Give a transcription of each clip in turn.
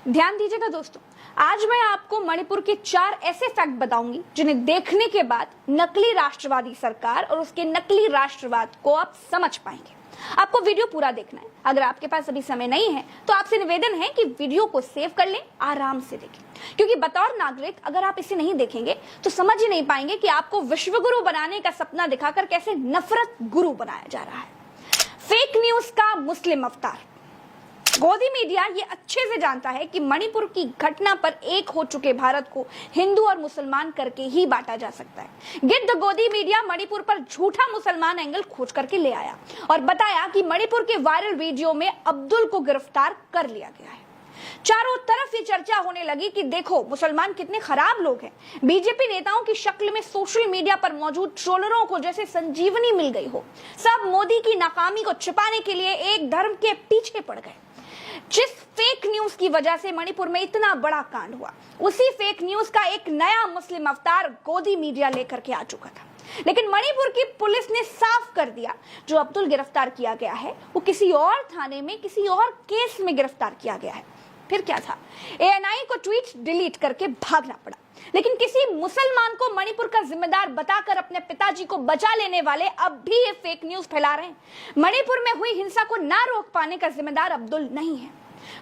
ध्यान दीजिएगा दोस्तों, आज मैं आपको मणिपुर के 4 ऐसे फैक्ट बताऊंगी जिन्हें देखने के बाद नकली राष्ट्रवादी सरकार और उसके नकली राष्ट्रवाद को आप समझ पाएंगे। आपको वीडियो पूरा देखना है। अगर आपके पास अभी समय नहीं है तो आपसे निवेदन है कि वीडियो को सेव कर लें, आराम से देखें, क्योंकि बतौर नागरिक अगर आप इसे नहीं देखेंगे तो समझ ही नहीं पाएंगे कि आपको विश्वगुरु बनाने का सपना दिखाकर कैसे नफरत गुरु बनाया जा रहा है। फेक न्यूज का मुस्लिम अवतार। गोदी मीडिया ये अच्छे से जानता है कि मणिपुर की घटना पर एक हो चुके भारत को हिंदू और मुसलमान करके ही बांटा जा सकता है। गिद्ध गोदी मीडिया मणिपुर पर झूठा मुसलमान एंगल खोज करके ले आया और बताया कि मणिपुर के वायरल वीडियो में अब्दुल को गिरफ्तार कर लिया गया है। चारों तरफ ये चर्चा होने लगी कि देखो मुसलमान कितने खराब लोग हैं। बीजेपी नेताओं की शक्ल में सोशल मीडिया पर मौजूद ट्रोलरों को जैसे संजीवनी मिल गई हो। सब मोदी की नाकामी को छिपाने के लिए एक धर्म के पीछे पड़ गए। जिस फेक न्यूज की वजह से मणिपुर में इतना बड़ा कांड हुआ, उसी फेक न्यूज का एक नया मुस्लिम अवतार गोदी मीडिया लेकर के आ चुका था। लेकिन मणिपुर की पुलिस ने साफ कर दिया, जो अब्दुल गिरफ्तार किया गया है वो किसी और थाने में किसी और केस में गिरफ्तार किया गया है। फिर क्या था, एएनआई को ट्वीट डिलीट करके भागना पड़ा। लेकिन किसी मुसलमान को मणिपुर का जिम्मेदार बताकर अपने पिताजी को बचा लेने वाले अब भी ये फेक न्यूज फैला रहे हैं। मणिपुर में हुई हिंसा को ना रोक पाने का जिम्मेदार अब्दुल नहीं है,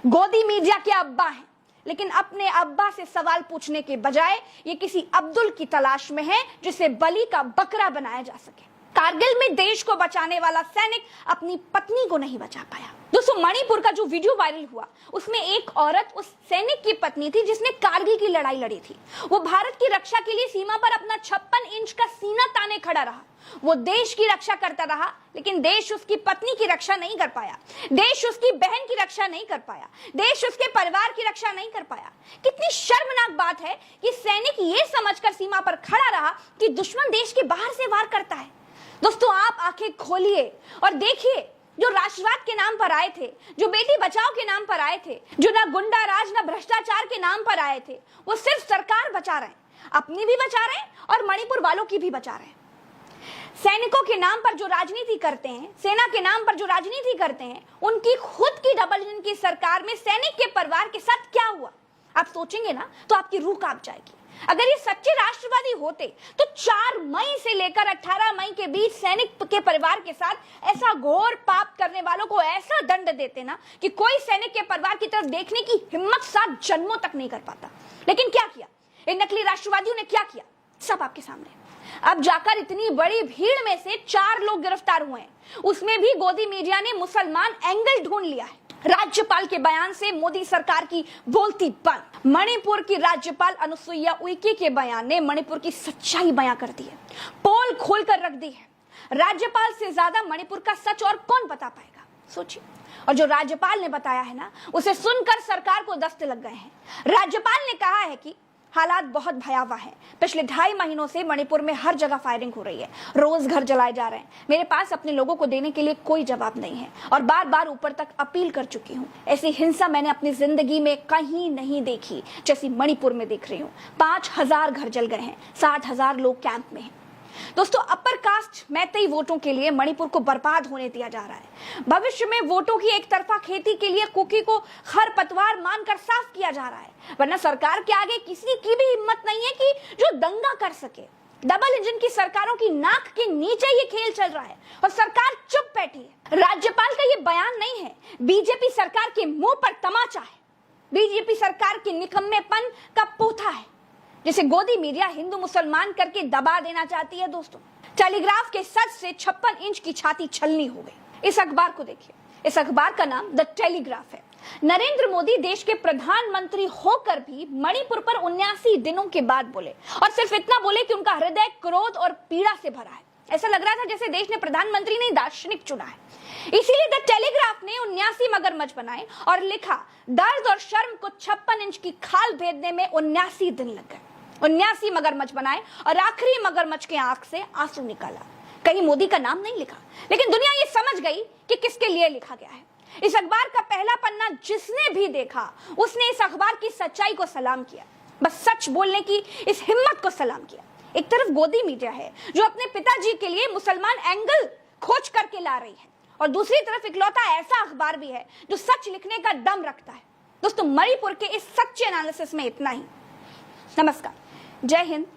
गोदी मीडिया के अब्बा हैं। लेकिन अपने अब्बा से सवाल पूछने के बजाय ये किसी अब्दुल की तलाश में है जिसे बलि का बकरा बनाया जा सके। कारगिल में देश को बचाने वाला सैनिक अपनी पत्नी को नहीं बचा पाया। दोस्तों, मणिपुर का जो वीडियो वायरल हुआ उसमें एक औरत उस सैनिक की पत्नी थी जिसने कारगिल की लड़ाई लड़ी थी। वो भारत की रक्षा के लिए सीमा पर अपना 56 इंच का सीना ताने खड़ा रहा। वो देश की रक्षा करता रहा, लेकिन देश उसकी पत्नी की रक्षा नहीं कर पाया, देश उसकी बहन की रक्षा नहीं कर पाया, देश उसके परिवार की रक्षा नहीं कर पाया। कितनी शर्मनाक बात है कि सैनिक ये समझकर सीमा पर खड़ा रहा कि दुश्मन देश के बाहर से वार करता है। दोस्तों, आप आंखें खोलिए और देखिए, जो राष्ट्रवाद के नाम पर आए थे, जो बेटी बचाओ के नाम पर आए थे, जो ना गुंडा राज ना भ्रष्टाचार के नाम पर आए थे, वो सिर्फ सरकार बचा रहे हैं, अपनी भी बचा रहे हैं और मणिपुर वालों की भी बचा रहे हैं। सैनिकों के नाम पर जो राजनीति करते हैं, सेना के नाम पर जो राजनीति करते हैं, उनकी खुद की डबल इंजन की सरकार में सैनिक के परिवार के साथ क्या हुआ, आप सोचेंगे ना तो आपकी रूह कांप जाएगी। अगर ये सच्चे राष्ट्रवादी होते तो 4 मई से लेकर 18 मई के बीच सैनिक के परिवार के साथ ऐसा घोर पाप करने वालों को ऐसा दंड देते ना कि कोई सैनिक के परिवार की तरफ देखने की हिम्मत 7 जन्मों तक नहीं कर पाता। लेकिन क्या किया इन नकली राष्ट्रवादियों ने, क्या किया, सब आपके सामने। अब जाकर इतनी बड़ी भीड़ में से 4 लोग गिरफ्तार हुए हैं, उसमें भी गोदी मीडिया ने मुसलमान एंगल ढूंढ लिया है। राज्यपाल के बयान से मोदी सरकार की बोलती बंद। मणिपुर की राज्यपाल अनुसुईया उइके के बयान ने मणिपुर की सच्चाई बयां कर दी है, पोल खोलकर रख दी है। राज्यपाल से ज्यादा मणिपुर का सच और कौन बता पाएगा, सोचिए। और जो राज्यपाल ने बताया है ना, उसे सुनकर सरकार को दस्त लग गए हैं। राज्यपाल ने कहा है कि हालात बहुत भयावह हैं। पिछले 2.5 महीनों से मणिपुर में हर जगह फायरिंग हो रही है, रोज घर जलाए जा रहे हैं। मेरे पास अपने लोगों को देने के लिए कोई जवाब नहीं है और बार बार ऊपर तक अपील कर चुकी हूँ। ऐसी हिंसा मैंने अपनी जिंदगी में कहीं नहीं देखी जैसी मणिपुर में देख रही हूँ। 5000 घर जल गए हैं, 60,000 लोग कैंप में हैं। दोस्तों, अपर कास्ट मैतेई वोटों के लिए मणिपुर को बर्बाद होने दिया जा रहा है। भविष्य में वोटों की एक तरफा खेती के लिए कुकी को खरपतवार मानकर साफ किया जा रहा है, वरना सरकार के आगे किसी की भी हिम्मत नहीं है कि जो दंगा कर सके। डबल इंजन की सरकारों की नाक के नीचे ये खेल चल रहा है और सरकार चुप बैठी है। राज्यपाल का ये बयान नहीं है, बीजेपी सरकार के मुंह पर तमाचा है, बीजेपी सरकार के निकम्मेपन का पोथा है, जिसे गोदी मीडिया हिंदू मुसलमान करके दबा देना चाहती है। दोस्तों, टेलीग्राफ के सच से 56 इंच की छाती छलनी हो गई। इस अखबार को देखिए, इस अखबार का नाम द टेलीग्राफ है। नरेंद्र मोदी देश के प्रधानमंत्री होकर भी मणिपुर पर 79 दिनों के बाद बोले, और सिर्फ इतना बोले कि उनका हृदय क्रोध और पीड़ा से भरा है। ऐसा लग रहा था जैसे देश ने प्रधानमंत्री नहीं दार्शनिक चुना है। इसीलिए द टेलीग्राफ ने 79 मगरमच्छ बनाए और लिखा, दर्द और शर्म को 56 इंच की खाल भेदने में 79 दिन लग गए। 79 मगरमच्छ बनाए और आखिरी मगरमच्छ के आंख से आंसू निकाला। कहीं मोदी का नाम नहीं लिखा, लेकिन दुनिया ये समझ गई कि किसके लिए लिखा गया है। इस अखबार का पहला पन्ना जिसने भी देखा उसने इस अखबार की सच्चाई को सलाम किया, बस सच बोलने की इस हिम्मत को सलाम किया। एक तरफ गोदी मीडिया है जो अपने पिताजी के लिए मुसलमान एंगल खोज करके ला रही है, और दूसरी तरफ इकलौता ऐसा अखबार भी है जो सच लिखने का दम रखता है। दोस्तों, मणिपुर के इस सच्चे एनालिसिस में इतना ही। नमस्कार, जय हिंद।